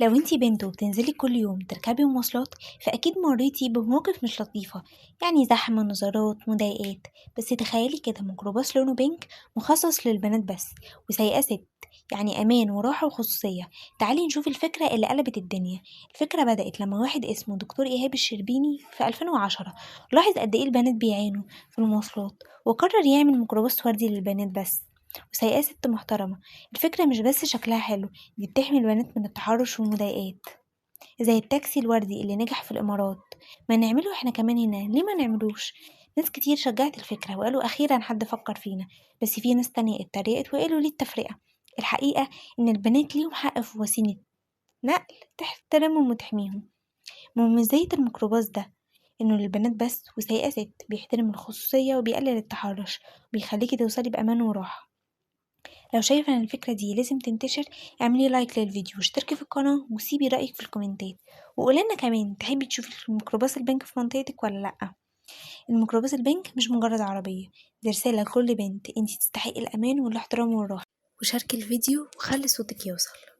لو انتي بنت وبتنزلي كل يوم تركبي مواصلات فأكيد مريتي بمواقف مش لطيفة، يعني زحمة، نظرات، مضايقات. بس تخيلي كده ميكروباص لونه بينك مخصص للبنات بس، وسايقة ست، يعني أمان وراحة وخصوصية. تعالي نشوف الفكرة اللي قلبت الدنيا. الفكرة بدأت لما واحد اسمه دكتور إيهاب الشربيني في 2010 لاحظ قد إيه البنات بيعانوا في المواصلات، وقرر يعمل ميكروباص فردي للبنات بس، وسايقة ست محترمة. الفكرة مش بس شكلها حلو، دي بتحمي البنات من التحرش والمضايقات. زي التاكسي الوردي اللي نجح في الإمارات، ما نعمله احنا كمان هنا، ليه ما نعملوش؟ ناس كتير شجعت الفكرة وقالوا أخيرا حد فكر فينا، بس في ناس تانية اتريقت وقالوا ليه التفرقة. الحقيقة إن البنات ليهم حق في وسيلة نقل تحترمهم وتحميهم. مميزية الميكروباص ده إنه للبنات بس، وسايقة ست، بيحترم الخصوصية وبيقلل التحرش، وبيخليكي توصلي بأمان وراحة. لو شايفة ان الفكرة دي لازم تنتشر، اعملي لايك للفيديو واشتركي في القناة وسيبي رأيك في الكومنتات، وقولنا كمان تحبي تشوفي الميكروباص البنك في منطقتك ولا لأ. الميكروباص البنك مش مجرد عربية، دي رسالة لكل بنت انتي تستحقي الأمان والاحترام والراحة. وشاركي الفيديو وخلي صوتك يوصل.